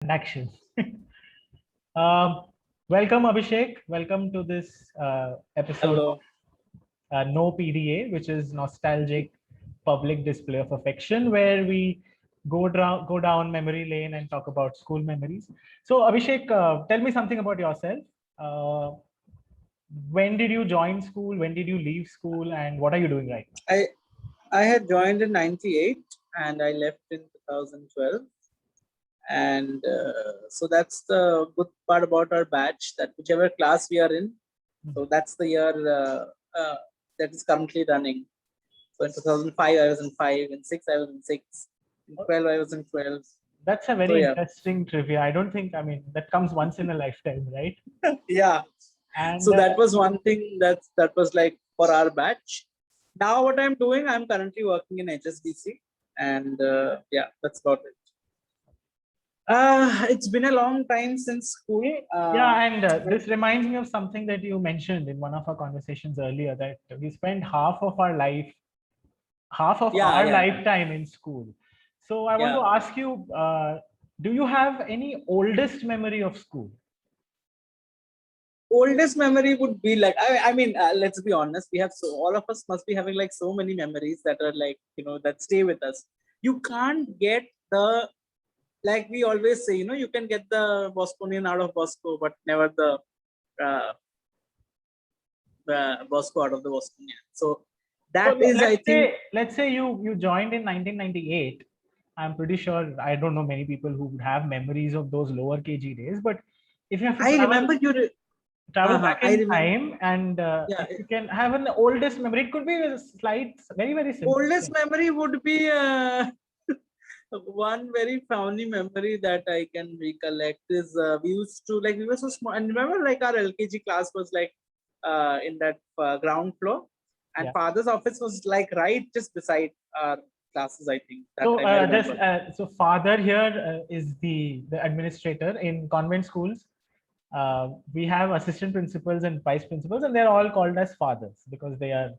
And action. um, Welcome, Abhishek. Welcome to this episode Hello. of No PDA, which is nostalgic public display of affection, where we go down memory lane and talk about school memories. So, Abhishek, tell me something about yourself. Uh, when did you join school? When did you leave school? And what are you doing right now? I I had joined in '98 and I left in 2012. And so that's the good part about our batch, that whichever class we are in, so that's the year that is currently running. So in 2005 I was in 5, in 6 I was in 6, in 12 I was in 12. That's a So very yeah, interesting trivia. I don't think, I mean, that comes once in a lifetime, right? yeah. And So that was one thing that was like for our batch. Now what I'm doing, I'm currently working in HSBC, and yeah, that's about it. It's been a long time since school. Yeah, and But this reminds me of something that you mentioned in one of our conversations earlier, that we spend half of yeah, our yeah, lifetime in school. So I want to yeah. ask you, do you have any oldest memory of school? Oldest memory would be like, I mean, let's be honest. We have, so all of us must be having like so many memories that are like, that stay with us. You can't get the, like we always say, you can get the Bosconian out of Bosco, but never uh, the Bosco out of the Bosconian. So So that is, I think, let's say you joined in 1998. I'm pretty sure I don't know many people who would have memories of those lower KG days, but if you have to I remember you. travel back I in remember. time, and Yeah, if you can have an oldest memory, it could be a slight, very simple oldest thing. memory would be one very funny memory that I can recollect is we used to, like, we were so small, and remember, like, our LKG class was like in that ground floor, and Yeah. father's office was like right just beside our classes. I think that So time I just remember. so father here is the administrator in convent schools. We have assistant principals and vice principals, and they're all called as fathers because they are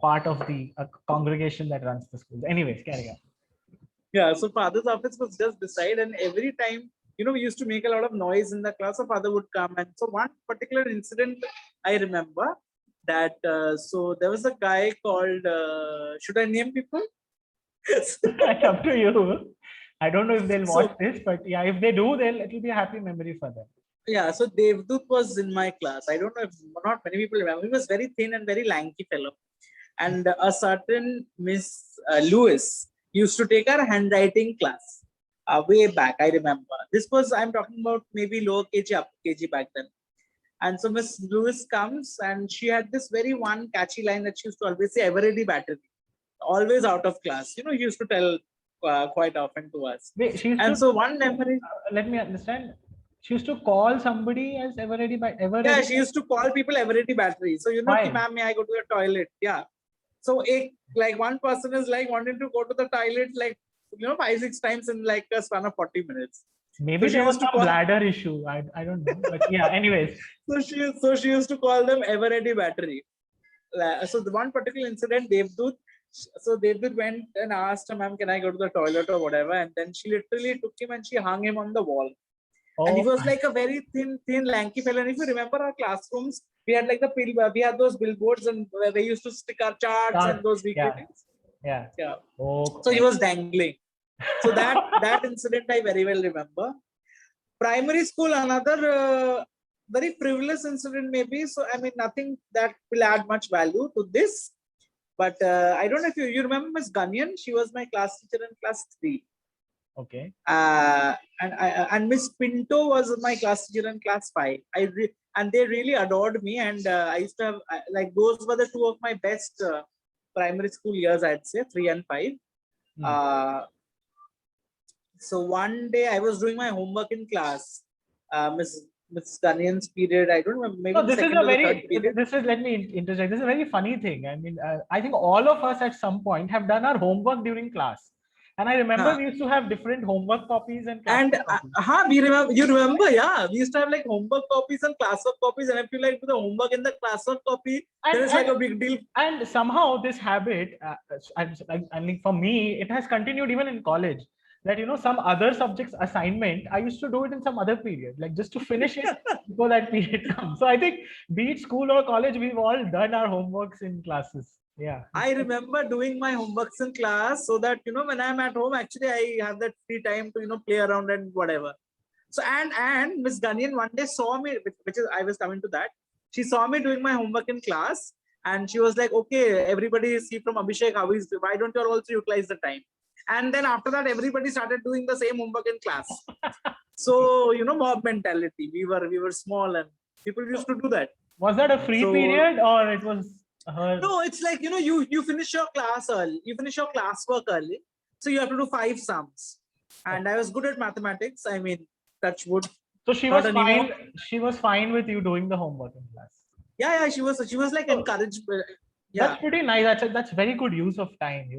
part of the congregation that runs the schools. Anyways, carry on. Yeah, so father's office was just beside, and every time, we used to make a lot of noise in the class, so father would come. And so one particular incident I remember that, so there was a guy called, should I name people? It's up to you. I don't know if they'll watch So this, but yeah, if they do, it'll be a happy memory for them. yeah, so Devdut was in my class. I don't know if not many people remember. He was very thin and very lanky fellow. And a certain Miss Lewis used to take our handwriting class way back. I remember. This was, I'm talking about maybe lower KG, upper KG back then. And so Miss Lewis comes and she had this very one catchy line that she used to always say, ever ready battery, always out of class. He used to tell quite often to us. Wait, she used to And so one memory, let me understand. She used to call somebody as ever ready by ever yeah, ready. she used to call people ever ready battery. So, ki, Why? ma'am, may I go to the toilet? Yeah. So, like one person is like wanting to go to the toilet, like, 5-6 times in like a span of 40 minutes. Maybe So she there was used to some call. bladder issue. I don't know. But yeah, anyways. So she used to call them ever ready battery. So the one particular incident, Devdut. So Devdut went and asked her, ma'am, can I go to the toilet or whatever? And then she literally took him and she hung him on the wall. And he Oh, was like a very thin, lanky fellow. And if you remember our classrooms, we had like we had those billboards and where they used to stick our charts and those weekly yeah, things. yeah. Yeah. Oh, So he was dangling. So that incident I very well remember. Primary school, another very frivolous incident maybe. So I mean, nothing that will add much value to this. But I don't know if you remember Miss Gunyan. She was my class teacher in class 3. okay. And Miss Pinto was my class teacher in class 5. And they really adored me, and I used to have like those were the two of my best primary school years. I'd say 3 and 5. So one day I was doing my homework in class, Miss Gunyan's period. I don't remember, maybe No, the this is second a or the third very, period. this is, let me interject. This is a very funny thing. I mean, I think all of us at some point have done our homework during class. And I remember Huh. we used to have different homework copies and And classwork copies. we remember, you remember, yeah, we used to have like homework copies and classwork copies. And if you like do the homework in the classwork copy, And, then it's like a big deal. and somehow this habit, I mean, for me, it has continued even in college. that some other subjects assignment, I used to do it in some other period, like just to finish it before that period comes. So I think be it school or college, we've all done our homeworks in classes. Yeah. I remember doing my homeworks in class so that, when I'm at home, actually, I have that free time to, play around and whatever. So, and Miss Ganian one day saw me, which is, I was coming to that. She saw me doing my homework in class and she was like, okay, everybody see from Abhishek, why don't you all also utilize the time? And then after that, everybody started doing the same homework in class. So, mob mentality. We were small and people used to do that. Was that a free period or it was her? No, it's like, you finish your class early, you finish your classwork early. So you have to do 5 sums. And I was good at mathematics. I mean, touch wood. So she was fine. She was fine with you doing the homework in class. Yeah, she was like encouraged. Yeah. That's pretty nice. That's very good use of time,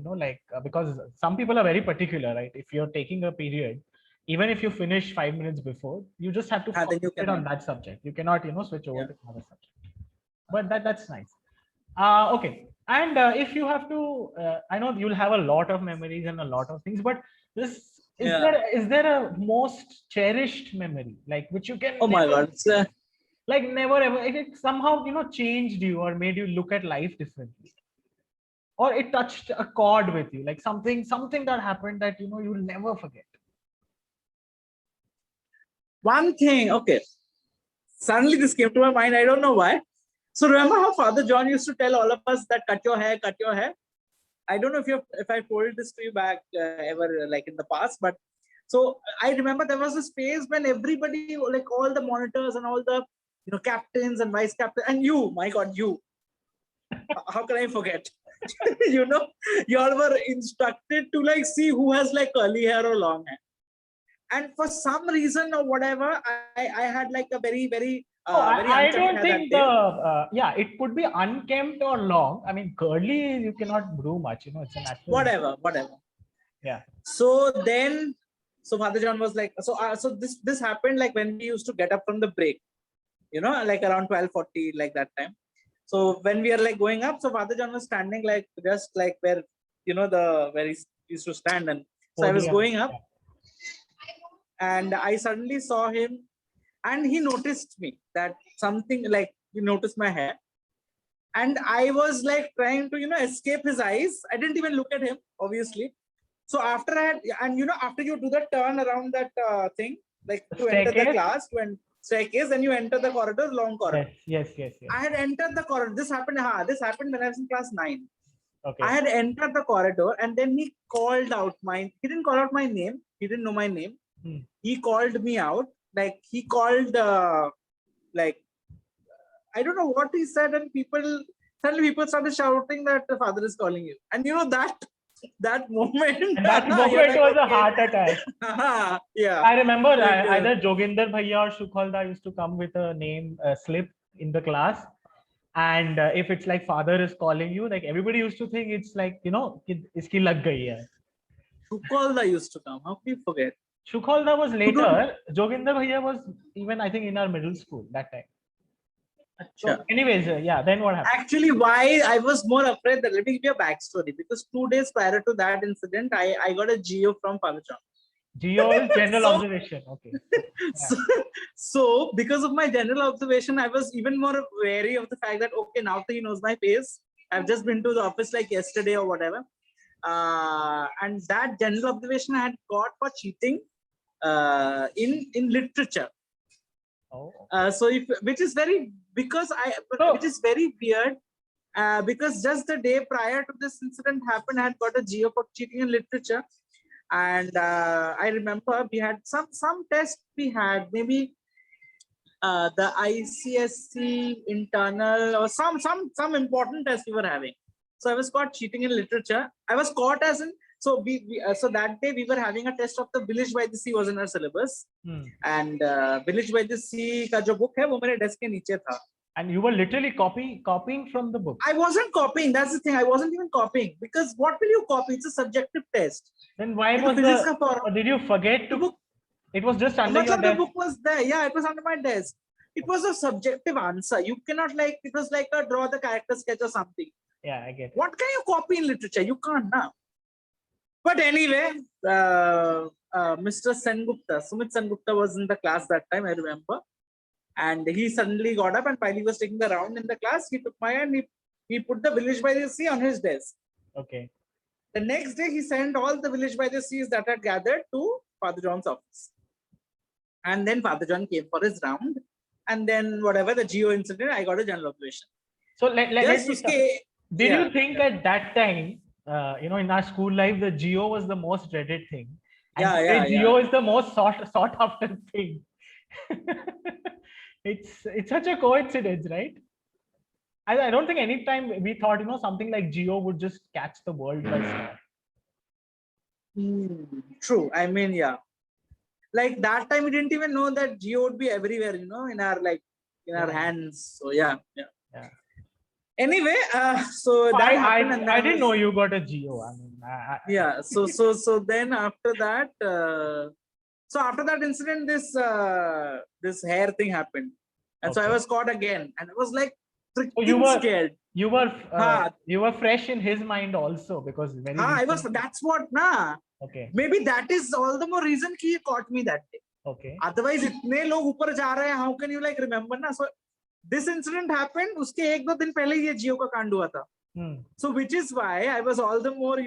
because some people are very particular, right? If you're taking a period, even if you finish 5 minutes before, you just have to concentrate on that subject. You cannot, switch over to another subject. But that's nice. Okay. And if you have to, I know you'll have a lot of memories and a lot of things, but is there a most cherished memory, like which you can? Oh my God. Like never ever, it somehow changed you or made you look at life differently, or it touched a chord with you, like something that happened that you'll never forget. One thing, okay, suddenly this came to my mind. I don't know why. So remember how Father John used to tell all of us that cut your hair. I don't know if I told this to you back ever, like in the past, but so I remember there was a phase when everybody, like all the monitors and all the captains and vice captains, and you, my God, you. How can I forget? You all were instructed to like see who has like curly hair or long hair. And for some reason or whatever, I had like a very, very I don't think it could be unkempt or long. I mean, curly, you cannot brew much, it's a natural. Whatever. Yeah. So then, Father John was like, so this happened like when we used to get up from the break, like around 12:40, like that time. So when we are like going up, so Father John was standing like just like where, where he used to stand. And so I was going up and I suddenly saw him and he noticed me, that something like he noticed my hair. And I was like trying to, escape his eyes. I didn't even look at him, obviously. So after after you do the turn around that thing, like to enter the class, to staircase, and you enter the corridor, long corridor. Yes. I had entered the corridor. This happened when I was in class 9. Okay. I had entered the corridor and then he called out he didn't call out my name. He didn't know my name. He called me out. Like he called, like, I don't know what he said. And suddenly people started shouting that the father is calling you. And that moment. And that moment was a heart attack. Yeah. I remember either Joginder Bhaiya or Shukhalda used to come with a name slip in the class. And if it's like father is calling you, like everybody used to think it's like, iski lag gayi hai. Shukhalda used to come. How can you forget? Shukhalda was later. Joginder Bhaiya was even, I think, in our middle school that time. So anyways, then what happened? Actually, why I was more afraid that, let me give you a backstory, because 2 days prior to that incident, I got a GO from Father John. GO is general observation. Okay. Yeah. So because of my general observation, I was even more wary of the fact that, okay, now that he knows my face, I've just been to the office like yesterday or whatever. And that general observation I had got for cheating in literature. Oh. Which is very weird. Because just the day prior to this incident happened, I had got a GO for cheating in literature. And I remember we had some test we had, maybe the ICSC internal or some important test we were having. So I was caught cheating in literature. I was caught as in, so so that day we were having a test of the Village by the Sea was in our syllabus. And Village by the Sea ka jo book hai, wo mere desk ke niche tha. And you were literally copying from the book. I wasn't copying. That's the thing. I wasn't even copying, because what will you copy? It's a subjective test. Then why was or did you forget to book? It was just under your desk. The book was there. Yeah, it was under my desk. It was a subjective answer. You cannot it was like a draw the character sketch or something. Yeah, I get it. What can you copy in literature? You can't now. But anyway, Mr. Sengupta, Sumit Sengupta was in the class that time, I remember. And he suddenly got up, and while he was taking the round in the class, he took my hand, he put the village by the sea on his desk. Okay. The next day, he sent all the village by the seas that had gathered to Father John's office. And then Father John came for his round. And then whatever the geo incident, I got a general observation. So let me stay. Did you think at that time, in our school life, the geo was the most dreaded thing? And geo is the most sought after thing. It's such a coincidence, right? I don't think any time we thought, something like geo would just catch the world by storm. True. I mean, yeah. Like that time, we didn't even know that geo would be everywhere, in our our hands. So yeah. Anyway, so that happened, and I didn't know you got a geo. I mean, yeah. So then after that, after that incident, this hair thing happened, and so I was caught again, and I was like freaking scared. You were fresh in his mind also, because I was. That's what Okay. Maybe that is all the more reason he caught me that day. Okay. Otherwise, itne log upar ja rahe hain, how can you remember na? So this incident happened. Uske ek do din pehle ye Geo ka kaand hua tha. So which is why I was all the more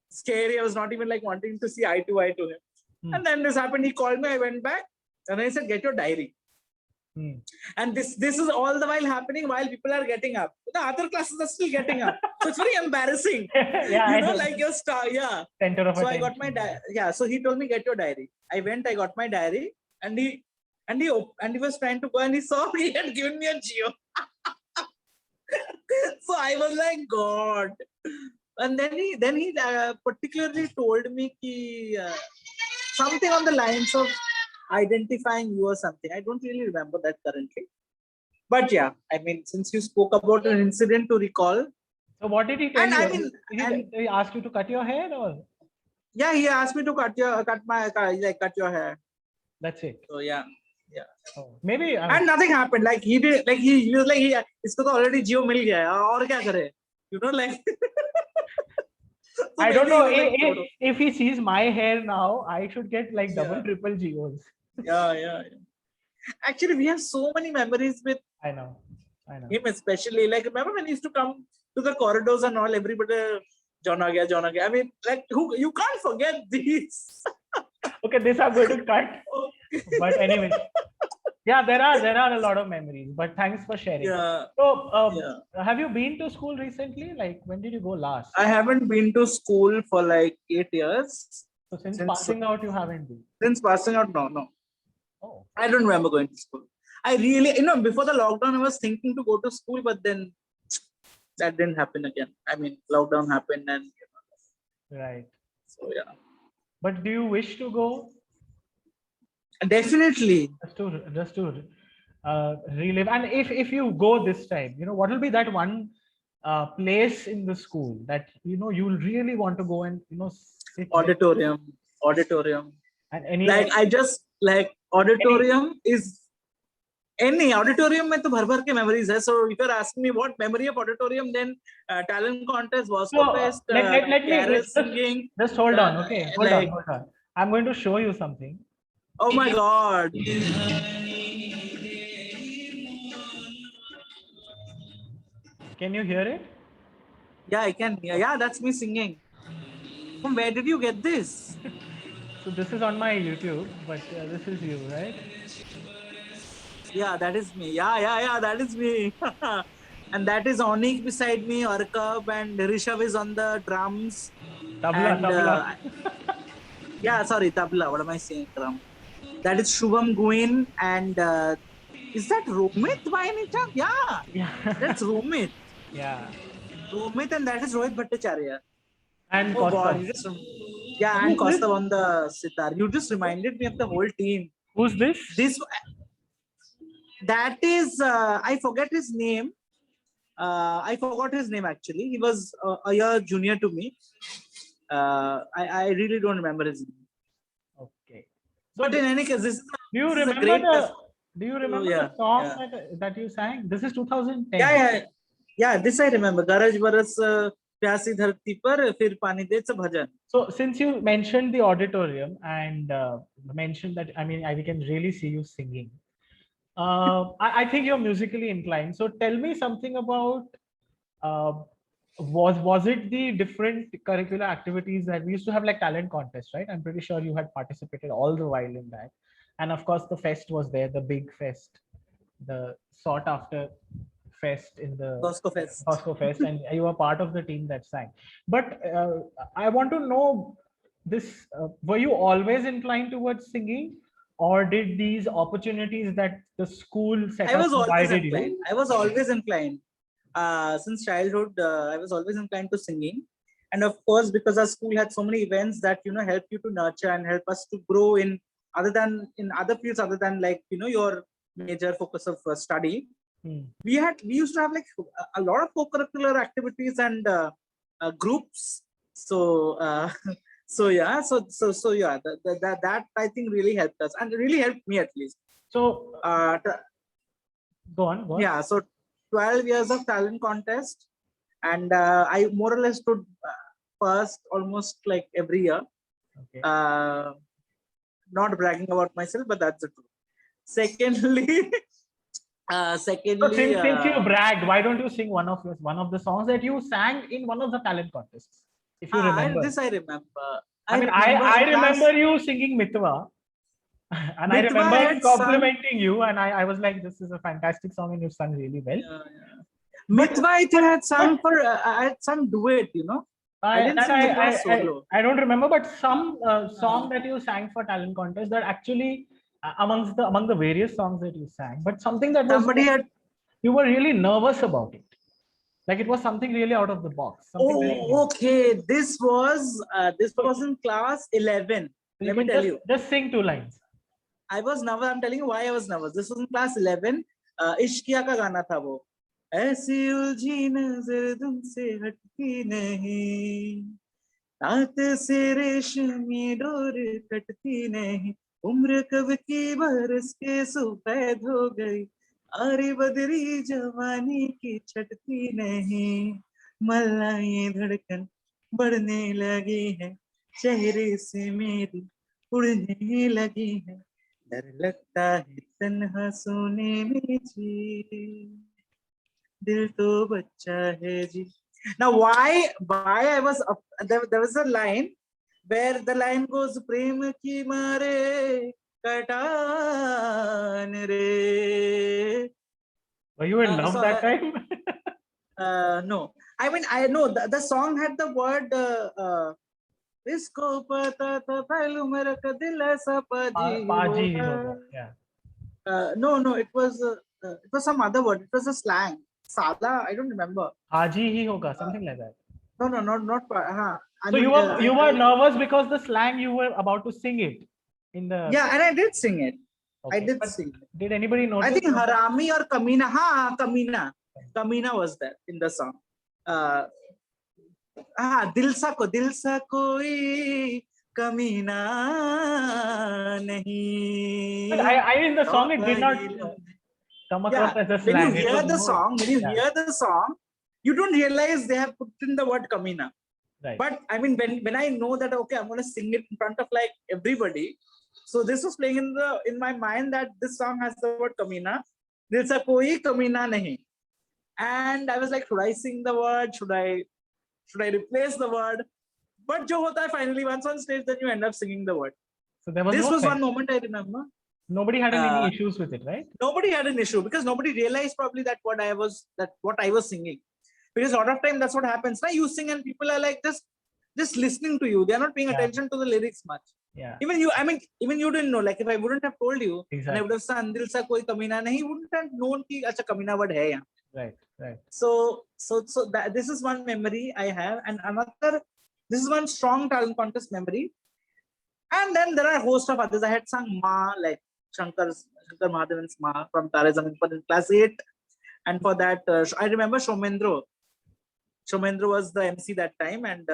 scary. I was not even wanting to see eye to him. And then this happened. He called me. I went back and I said, "Get your diary." And this is all the while happening while people are getting up. The other classes are still getting up. So it's very embarrassing. Your star. Yeah. Center of so attention. I got my so he told me, "Get your diary." I went, I got my diary, and he was trying to go, and he saw me, he had given me a geo. So I was like, God. And then he particularly told me something on the lines of identifying you or something. I don't really remember that currently. But yeah, I mean, since you spoke about an incident to recall. So what did he tell you? He asked you to cut your hair, or? Yeah, he asked me to cut your hair. That's it. So yeah. Oh, maybe. And nothing happened. He did. He was like, isko to already geo mil gaya. Aur kya kare? So I don't know if he sees my hair now, I should get double, triple geos. Yeah. Actually, we have so many memories with. I know. Him especially. Remember when he used to come to the corridors and all, everybody, John aa gaya. I mean, you can't forget these. Okay, this I'm going to cut. But anyway, yeah, there are a lot of memories. But thanks for sharing. Yeah. So, have you been to school recently? When did you go last? I haven't been to school for 8 years. So since passing out, you haven't been? Since passing out, no. Oh. I don't remember going to school. I really, before the lockdown, I was thinking to go to school, but then that didn't happen again. I mean, lockdown happened and. Right. So yeah. But do you wish to go? Definitely. Just to relive. And if you go this time, what will be that one place in the school that you'll really want to go and sit auditorium. And any auditorium is any auditorium mein to bhar ke memories hai. So if you're asking me what memory of auditorium, then talent contest, Bosco Fest, let me singing. Just hold on. Okay, hold on. I'm going to show you something. Oh my God. Can you hear it? Yeah, I can. Yeah, that's me singing. From where did you get this? So this is on my YouTube, but this is you, right? Yeah, that is me. Yeah, that is me. And that is Onik beside me, Arkab, and Rishabh is on the drums. Tabla. Yeah, sorry, tabla. What am I saying? Drum. That is Shubham Guin, and is that Romit by any chance? Yeah. That's Romit. Yeah. Romit, and that is Rohit Bhattacharya. And Kostav. And Kostav on the sitar. You just reminded me of the whole team. Who's this? That is, I forget his name. I forgot his name actually. He was a year junior to me. I really don't remember his name. Okay. So but in any case, this is do you remember the song that you sang? This is 2010. Yeah. This I remember. Garaj Baras प्यासी धरती पर फिर पानी दे, it's a bhajan. So since you mentioned the auditorium and mentioned that, I mean, we can really see you singing. I think you're musically inclined. So tell me something about uh, was it the different curricular activities that we used to have, like talent contest, right? I'm pretty sure you had participated all the while in that. And of course, the fest was there, the big fest, the sought after fest in the Bosco Fest. Bosco Fest, and you were part of the team that sang. But I want to know this: were you always inclined towards singing, or did these opportunities that the school I setup was always provided inclined. you? I was always inclined. Since childhood, I was always inclined to singing. And of course, because our school had so many events that, help you to nurture and help us to grow in other fields other than like, your major focus of study. We used to have like a lot of co-curricular activities and groups. So, so yeah, that I think really helped us and really helped me at least. So, go on. Yeah, so 12 years of talent contest, and I more or less stood first almost like every year. Okay. Not bragging about myself, but that's the truth. Secondly, So since you bragged, why don't you sing one of the songs that you sang in one of the talent contests, if you remember? This I remember. I remember you singing Mitwa. And Mitwa, I remember complimenting you, and I was like, this is a fantastic song and you sung really well. Mitwa, I think I had sung I had sung duet, I didn't sing Mitwa solo. I don't remember, but some song that you sang for talent contest that actually among the various songs that you sang, but something that was you were really nervous about it. Like it was something really out of the box. Okay. This was in class 11. Let me tell you. Just sing 2 lines. I was nervous. I'm telling you why I was nervous. This was in class 11. Ishqiya का गाना था वो. ऐसी उलझी नजर तुमसे हटती नहीं, रात से रेशमी डोर कटती नहीं, उम्र कब की बरस के सफेद हो गई, आरी बदरी जवानी की छटती नहीं, मलाई धड़कन बढ़ने लगी है, चेहरे से मेरी उड़ने लगी है, डर लगता है तन्हा सोने में जी, दिल तो बच्चा है जी. Now why I was there was a line where the line goes, प्रेम की मारे कटान रे. Were you in love that time? No, I mean I know the song had the word इसको पता था पहले मेरा का दिल ऐसा पाजी होगा. Yeah. No, it was some other word. It was a slang. Sada, I don't remember. Haji hi hoga, something like that. No, not. So you were nervous because the slang you were about to sing it in the. Yeah, and I did sing it. Okay. I did sing it. Did anybody notice? I think Harami or Kamina. Kamina was there in the song. Dil sa koi Kamina nahi. But I in the song it did not come across as a slang. When you hear the song, you don't realize they have put in the word Kamina. Right. But I mean, when I know that okay, I'm going to sing it in front of like everybody, so this was playing in my mind that this song has the word Kamina. Dil sa koi Kamina nahi. And I was like, should I sing the word? Should I replace the word? But jo hota hai, finally once on stage, then you end up singing the word. So there was one moment I remember. Nobody had any issues with it, right? Nobody had an issue because nobody realized probably that what I was singing. Because a lot of time that's what happens. Now you sing and people are like just listening to you. They are not paying attention to the lyrics much. Yeah. Even you didn't know. Like if I wouldn't have told you, exactly. And I would have said Dil sa koi kamina nahi, you wouldn't have known ki acha kamina word hai yahan. Right. So this is one memory I have, and this is one strong talent contest memory. And then there are a host of others. I had sung Ma, like Shankar Mahadevan's Ma from Tare Zameen Par in class 8. And for that, I remember Shomendro. Shomendro was the MC that time, and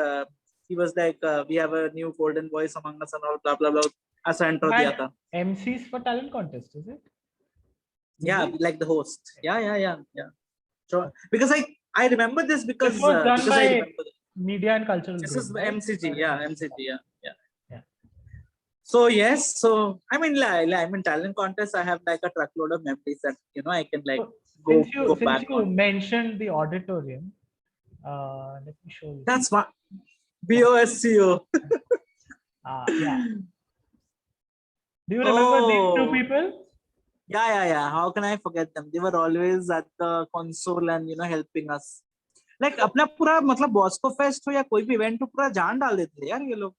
he was like, we have a new golden voice among us and all, blah, blah, blah. As I intro diya tha. MCs for talent contest, is it? Yeah, like the host. Yeah. So, because I remember this because, this was done by media and cultural This group, is right? MCG. Yeah, MCG. Yeah, yeah. Yeah. So yes, so I mean, talent contest. I have like a truckload of memories that I can like So go since back you on. mentioned the auditorium, let me show you. That's what BOSCO. Yeah. Do you remember these two Oh, people? yeah. How can I forget them? They were always at the console and helping us. Like अपना पूरा मतलब Bosco fest हो या कोई भी event हो पूरा जान डाल देते हैं यार ये लोग.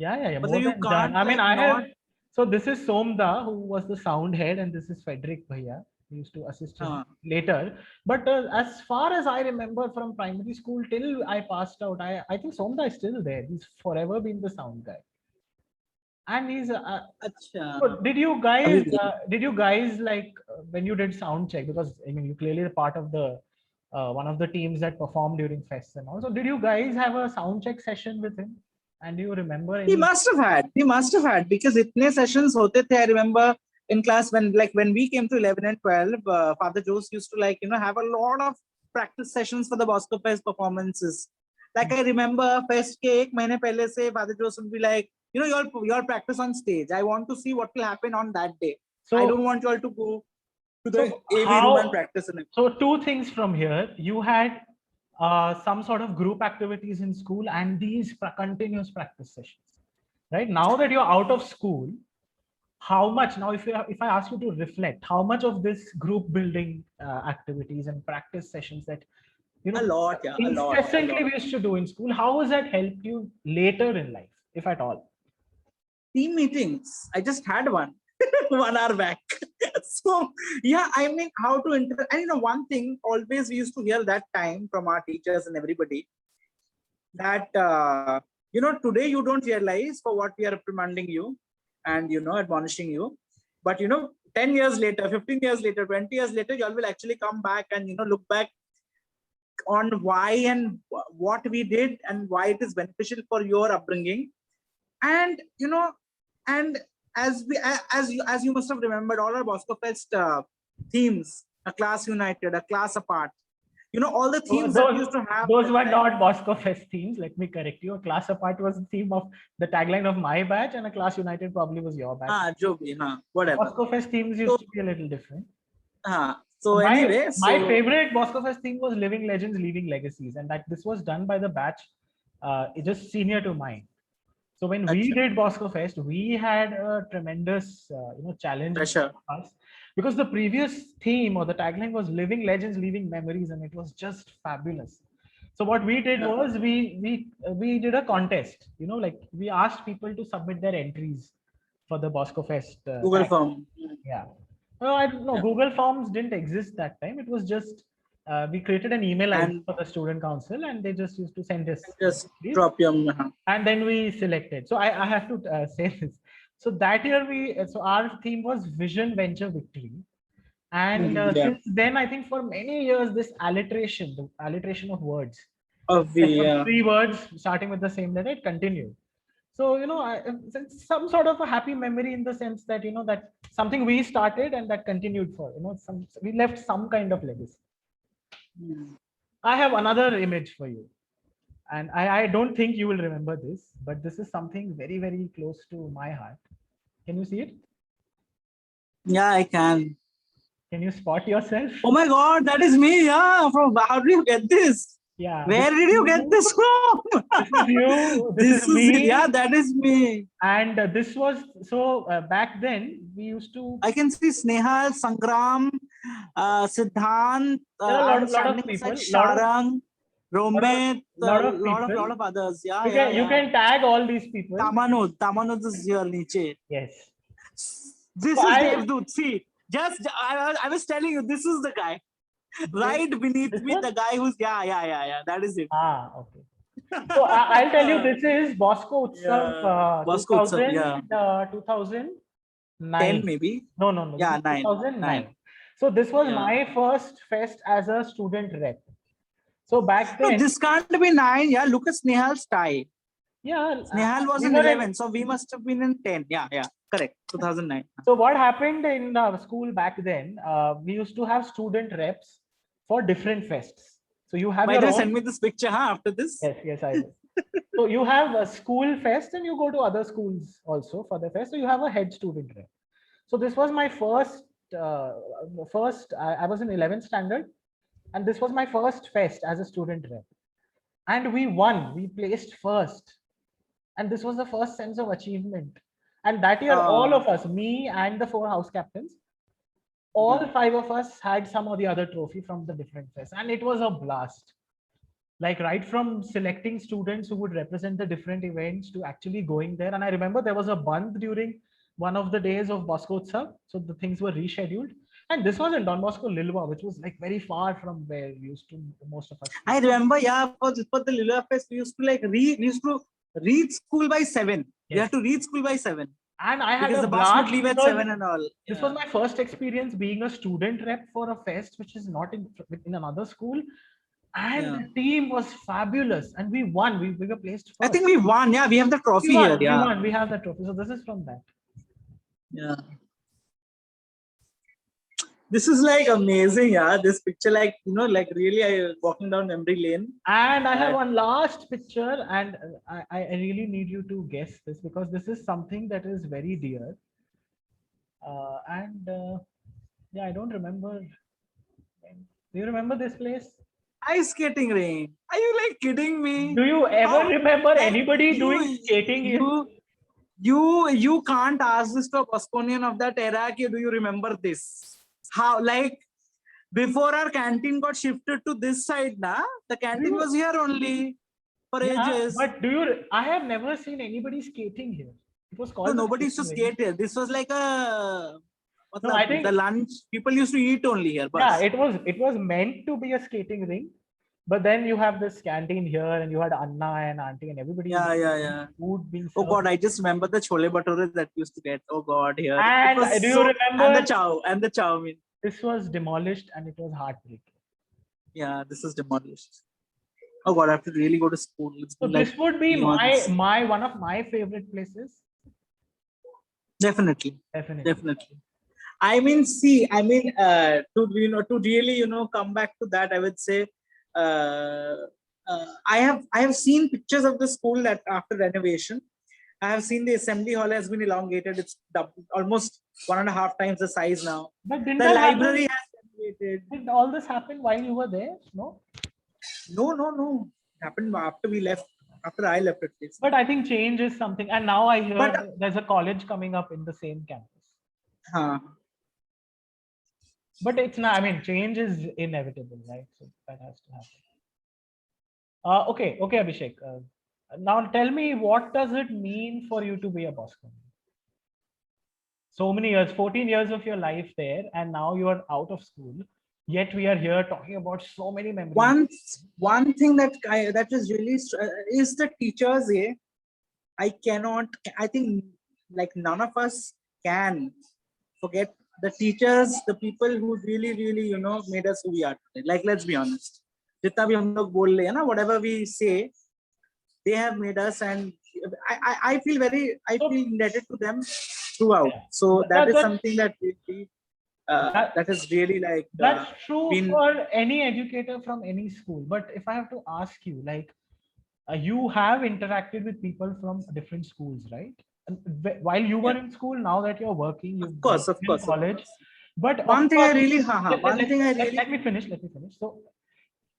Yeah. मतलब More you than done. can't I mean, like I have. not. So this is Somda, who was the sound head, and this is Frederick Bhaiya. He used to assist him Uh, later. But as far as I remember from primary school till I passed out, I think Somda is still there. He's forever been the sound guy. And he's. अच्छा. So अभी भी. did you guys like when you did sound check, because I mean you clearly are part of the one of the teams that performed during fests and all. So did you guys have a sound check session with him? And do you remember He any? must have had. He must have had because itne sessions hote the. I remember in class when we came to 11 and 12, Father Jose used to like have a lot of practice sessions for the Bosco Fest performances. Like I remember fest ke ek mahine pehle se Father Jose would be like, your practice on stage. I want to see what will happen on that day. I So don't want you all to go to the so AV room and practice in it. so two things from here. You had some sort of group activities in school and these continuous practice sessions. Right now that you're out of school, how much now if I ask you to reflect, how much of this group building activities and practice sessions that A lot, yeah, a lot, a incessantly lot. we used to do in school, how has that helped you later in life, if at all? Team meetings. I just had one 1 hour back. So yeah, I mean, how to and one thing always we used to hear that time from our teachers and everybody that today you don't realize for what we are reprimanding you and admonishing you, but 10 years later, 15 years later, 20 years later, you all will actually come back and look back on why and what we did and why it is beneficial for your upbringing. And and as you must have remembered all our Bosco Fest themes, a class united, a class apart, all the themes that we used to have Those that were time. not Bosco Fest themes. Let me correct you. A class apart was the theme of the tagline of my batch, and a class united probably was your batch. Jo bhi, whatever. Bosco Fest themes used to be a little different. So anyway, my favorite Bosco Fest theme was Living Legends, Leaving Legacies, and that this was done by the batch just senior to mine. So when we did Bosco Fest, we had a tremendous challenge pressure. for us, because the previous theme or the tagline was Living Legends, Leaving Memories, and it was just fabulous. So what we did was we did a contest. Like we asked people to submit their entries for the Bosco Fest. Google form. Yeah. No, I don't know. Google Forms didn't exist that time. It was just we created an email ID for the student council, and they just used to send us. Just drop your. And then we selected. So I have to say this. So that year so our theme was Vision, Venture, Victory. And since then, I think for many years, the alliteration of words, three words starting with the same letter, it continued. So it's some sort of a happy memory in the sense that that something we started and that continued for we left some kind of legacy. I have another image for you, and I don't think you will remember this, but this is something very, very close to my heart. Can you see it? Yeah, I can. Can you spot yourself? Oh my God, that is me. Yeah, how did you get this? Yeah. Where did you get this from? This is you. This is me. Yeah, that is me. And this was so back then we used to. I can see Snehal, Sangram, Siddhant. There are a lot of people. Sharang, Romit, lot of others. Yeah, you can tag all these people. Tamanud is here, Niche. Yes. This is Devdut. See, I was telling you, this is the guy. Right beneath me, the guy who's yeah. That is it. Okay. So I'll tell you, this is Bosco Utsav, Bosco Utsav, yeah. 2009. 10 maybe. No. Yeah, 2009. So this was my first fest as a student rep. So back then. No, this can't be 9. Yeah, look at Snehal's tie. Yeah. Snehal was in 11, so we must have been in 10. Yeah, correct. 2009. So what happened in the school back then, we used to have student reps for different fests. So you have By your the way, own. send me this picture after this. Yes, I will. So you have a school fest and you go to other schools also for the fest. So you have a head student rep. So this was my first, I was in 11th standard, and this was my first fest as a student rep. And we won, we placed first. And this was the first sense of achievement. And that year, all of us, me and the 4 house captains, all 5 of us had some or the other trophy from the different fests. And it was a blast. Like right from selecting students who would represent the different events to actually going there. And I remember there was a band during one of the days of Bosco Utsav. So the things were rescheduled. And this was in Don Bosco Lilwa, which was like very far from where used to most of us. I remember, yeah, for the Lilwa Fest, we used to like reach school by 7. Yes. We had to reach school by 7. And I had because a the bus would leave at 7 and all. This was my first experience being a student rep for a fest, which is not in another school. And the team was fabulous. And we won. We were placed first. I think we won. Yeah, we have the trophy here. Yeah. We won. We have the trophy. So this is from that. Yeah. This is like amazing, yeah. This picture, like, you know, like really I walking down memory lane. And I have one last picture, and I really need you to guess this because this is something that is very dear. Yeah, I don't remember. Do you remember this place? Ice skating ring. Are you like kidding me? Do you ever remember anybody doing skating here? You can't ask this to a Bosconian of that era. Do you remember this? How, like, before our canteen got shifted to this side, the canteen was here only for ages. But I have never seen anybody skating here. It was called. No, nobody used to skate here. This was like a. No, I think the lunch people used to eat only here. But yeah, it was meant to be a skating ring, but then you have this canteen here, and you had Anna and Auntie and everybody. Yeah. Food being served. Oh God, I just remember the chole bhature that we used to get. Oh God, here. And do you remember? And the chow mein. This was demolished, and it was heartbreaking. Yeah, this is demolished. Oh God, I have to really go to school. So this would be my one of my favorite places. Definitely. I mean, to really come back to that, I would say, I have seen pictures of the school that after renovation. I have seen the assembly hall has been elongated. It's almost 1.5 times the size now. But didn't the library has elevated. Did all this happen while you were there? No. No. It happened after we left. After I left at least. But I think change is something. And now I hear there's a college coming up in the same campus. But it's not. I mean, change is inevitable, right? So that has to happen. Okay, Abhishek. Now tell me, what does it mean for you to be a Bosco? So many years, 14 years of your life there, and now you are out of school. Yet we are here talking about so many memories. One thing that is really is the teachers. I think like none of us can forget the teachers, the people who really made us who we are today. Like, let's be honest. Jitna bhi hum log bol rahe hain na, whatever we say, they have made us, and I feel indebted to them throughout. So that is something that that is really like that's true for any educator from any school. But if I have to ask you, like, you have interacted with people from different schools, right? And while you were in school, now that you're working, of course, college. But let me finish. So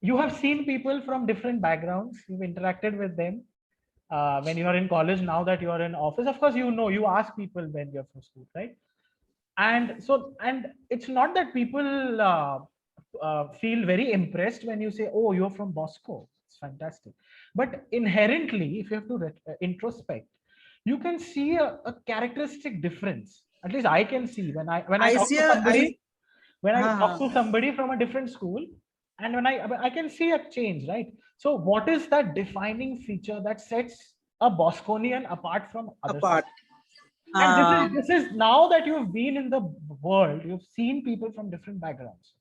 you have seen people from different backgrounds. You've interacted with them when you are in college. Now that you are in office, of course, you ask people when you're from school, right? And it's not that people feel very impressed when you say, "Oh, you're from Bosco." It's fantastic. But inherently, if you have to introspect, you can see a characteristic difference. At least I can see when I talk to somebody from a different school, and when I can see a change, right? So what is that defining feature that sets a Bosconian apart from others? And this is now that you've been in the world, you've seen people from different backgrounds.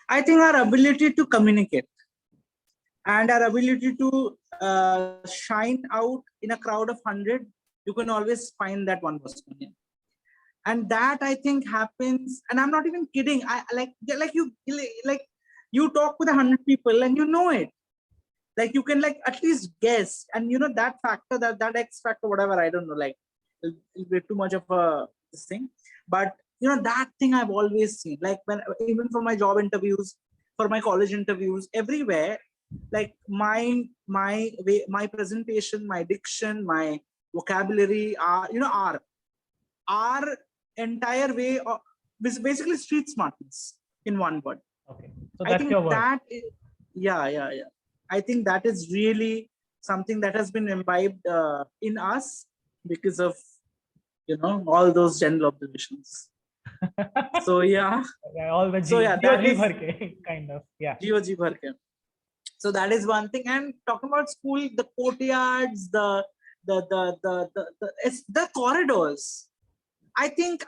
I think our ability to communicate and our ability to shine out in a crowd of 100, you can always find that one Bosconian. And that I think happens, and I'm not even kidding. I like you talk with 100 people and you know it. Like you can like at least guess, and that factor, that X factor, whatever, I don't know, like it'll be too much of a this thing. But that thing I've always seen, like when even for my job interviews, for my college interviews, everywhere, like my way, my presentation, my diction, my vocabulary are our entire way of basically street smartness in one word. Okay, so I that's think your word. that is, yeah. I think that is really something that has been imbibed in us because of all those general observations. So yeah. All the So yeah, Geo that G is bhar ke, kind of. Yeah. GOG bhar ke. So that is one thing. And talking about school, the courtyards, the corridors. I think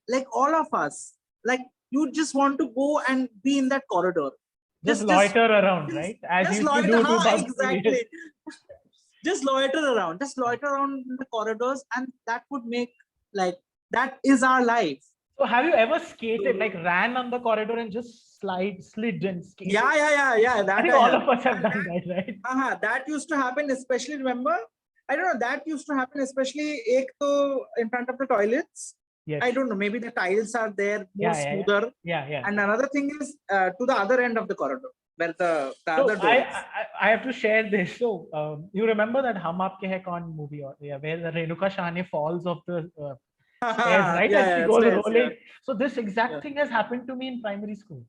like all of us, like you just want to go and be in that corridor. Just loiter around, right? As Just you used to loiter. do 2000 Exactly. Just loiter around in the corridors, and that would make like that is our life. So have you ever skated, like ran on the corridor and just slid and skated? Yeah. That I think all of us have done that, right? That used to happen, especially, remember? I don't know, that used to happen, especially in front of the toilets. Yes. I don't know, maybe the tiles are there more smoother. Yeah. And another thing is to the other end of the corridor, where the other door is. I have to share this. So you remember that Hum Aapke Hai Kaun movie, where the Renuka Shahane falls off the stairs, right? And she goes rolling. So this exact thing has happened to me in primary school.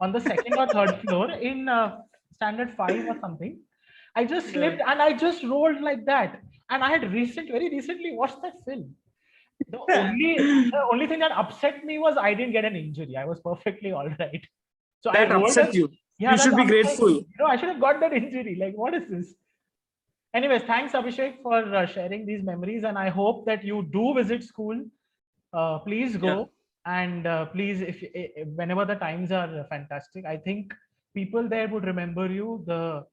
On the second or third floor in standard 5 or something. I just slipped and I just rolled like that. And I had very recently watched that film. The only thing that upset me was I didn't get an injury. I was perfectly all right. So that upset you. Yeah, you should be grateful. I should have got that injury. Like, what is this? Anyways, thanks Abhishek for sharing these memories, and I hope that you do visit school. Please go, and please, if whenever the times are fantastic, I think people there would remember you. The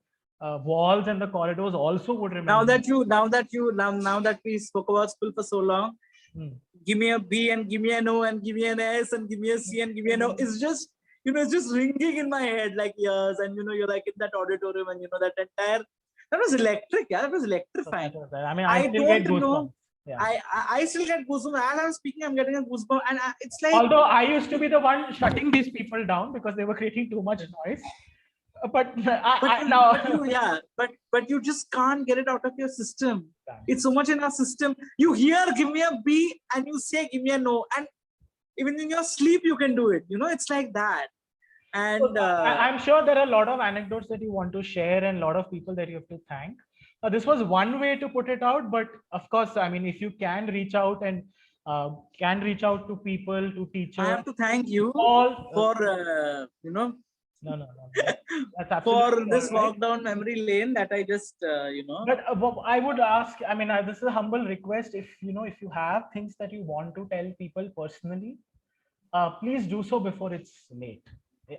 walls and the corridors also would remember. Now that we spoke about school for so long, give me a B and give me an O and give me an S and give me a C and give me an O. It's just it's just ringing in my head like years, and you're like in that auditorium, and that entire. That was electric, yeah. That was electrifying. I mean, I still get goosebumps. Yeah. I still get goosebumps. As I'm speaking, I'm getting a goosebump, and it's like. Although I used to be the one shutting these people down because they were creating too much noise, but you just can't get it out of your system. It's so much in our system. You hear "give me a B" and you say "give me a no," and even in your sleep you can do it. It's like that. And I'm sure there are a lot of anecdotes that you want to share and a lot of people that you have to thank. This was one way to put it out, but of course, I mean, if you can reach out and to people, to teachers. I have to thank you for No. That's for this walk down memory lane that I just But I would ask. I mean, this is a humble request. If you have things that you want to tell people personally, please do so before it's late.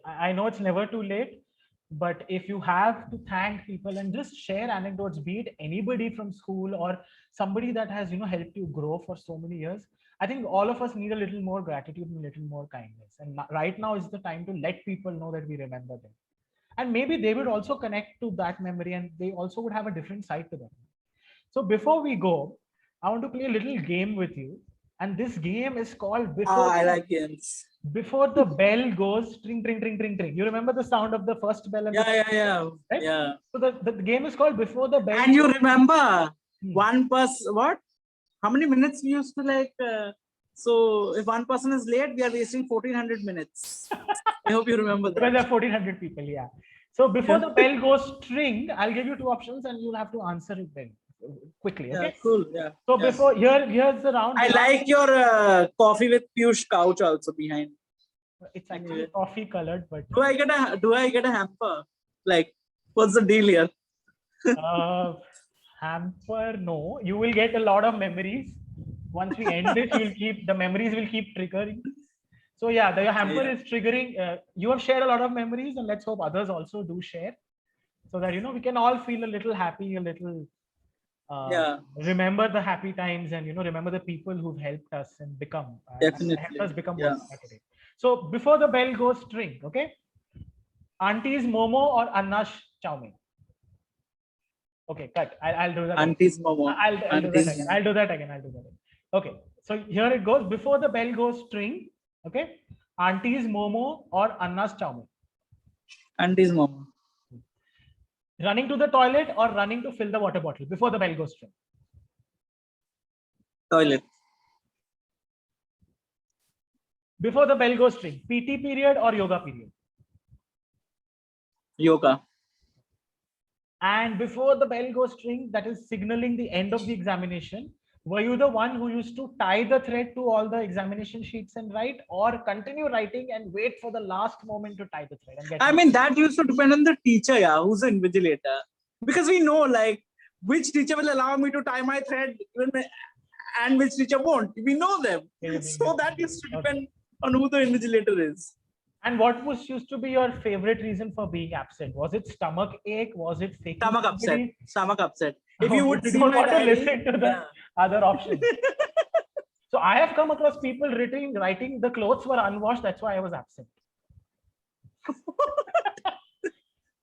I know it's never too late, but if you have to thank people and just share anecdotes, be it anybody from school or somebody that has helped you grow for so many years, I think all of us need a little more gratitude and a little more kindness. And right now is the time to let people know that we remember them, and maybe they would also connect to that memory, and they also would have a different side to them. So before we go, I want to play a little game with you. And this game is called I like games. Before the bell goes, tring, tring, tring, tring, tring. You remember the sound of the first bell? And Yeah. Right? Yeah. So the game is called Before the Bell. And you remember one person, what? How many minutes we used to like? So if one person is late, we are wasting 1400 minutes. I hope you remember that. Because there are 1400 people, yeah. So before the bell goes string, I'll give you two options and you'll have to answer it then quickly. Okay. Yeah, cool. Yeah. So before here's the round. I like your coffee with Piyush couch also behind. It's actually coffee colored, but do I get a hamper? Like, what's the deal here? Hamper? No. You will get a lot of memories. Once we end this, the memories will keep triggering. So yeah, the hamper is triggering. You have shared a lot of memories, and let's hope others also do share, so that we can all feel a little happy, a little remember the happy times, and remember the people who've helped us and definitely helped us become what we are today. So before the bell goes string, okay? Auntie's Momo or Anna's chow mein? Okay, cut. I'll do that. Auntie's Momo. I'll do that again. I'll do that again. Okay, so here it goes. Before the bell goes string. Okay, Auntie's Momo or Anna's chow mein? Auntie's Momo. Running to the toilet or running to fill the water bottle before the bell goes string? Toilet. Before the bell goes string, PT period or yoga period? Yoga. And before the bell goes string, that is signaling the end of the examination, were you the one who used to tie the thread to all the examination sheets and write, or continue writing and wait for the last moment to tie the thread? And get I mean, that used to depend on the teacher, yeah, who's the invigilator. Because we know, like, which teacher will allow me to tie my thread and which teacher won't. We know them. So that used to depend on who the invigilator is. And what was used to be your favorite reason for being absent? Was it stomach ache? Was it faking Stomach upset? somebody? Stomach upset. If you would you see don't my want to diary, listen to the other options. So I have come across people writing the clothes were unwashed. That's why I was absent.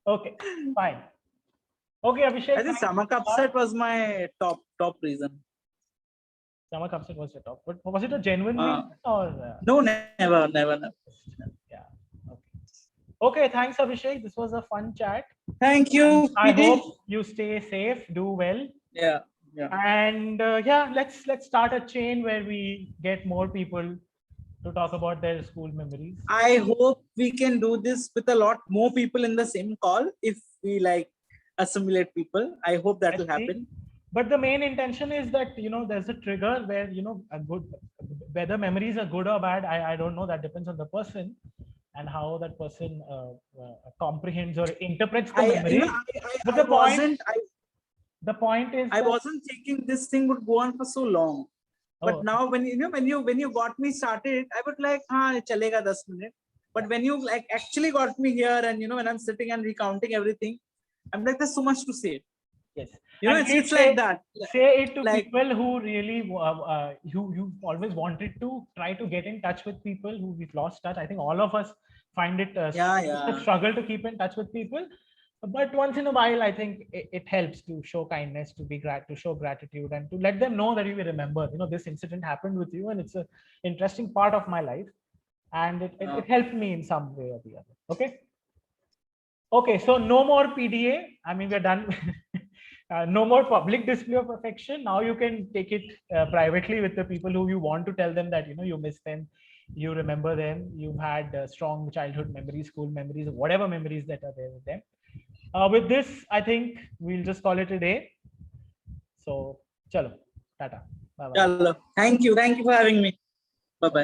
Okay, fine. Okay, Abhishek. I think stomach upset was my top reason. Stomach upset was the top. But was it a genuine reason or? No, never. Yeah. Okay, thanks, Abhishek. This was a fun chat. Thank you. I hope you stay safe, do well. Yeah. And let's start a chain where we get more people to talk about their school memories. I hope we can do this with a lot more people in the same call if we like assimilate people. I hope that will happen. But the main intention is that, there's a trigger where, whether memories are good or bad, I don't know. That depends on the person and how that person comprehends or interprets the memory. But the point is, I wasn't thinking this thing would go on for so long. But now when you got me started, I would like, chalega 10 minutes. But when you like actually got me here and when I'm sitting and recounting everything, I'm like, there's so much to say. Yes. It's like that. Say it to people who really, you always wanted to try to get in touch with people who we've lost touch. I think all of us find it a struggle to keep in touch with people. But once in a while, I think it helps to show kindness, to show gratitude, and to let them know that you will remember, this incident happened with you, and it's an interesting part of my life, and it helped me in some way or the other. Okay. So no more PDA. I mean, we're done. No more public display of affection. Now you can take it privately with the people who you want to tell them that you miss them, you remember them, you've had strong childhood memories, school memories, whatever memories that are there with them. With this, I think we'll just call it a day. So, chalo, tata, bye bye. Chalo. Thank you for having me. Bye bye.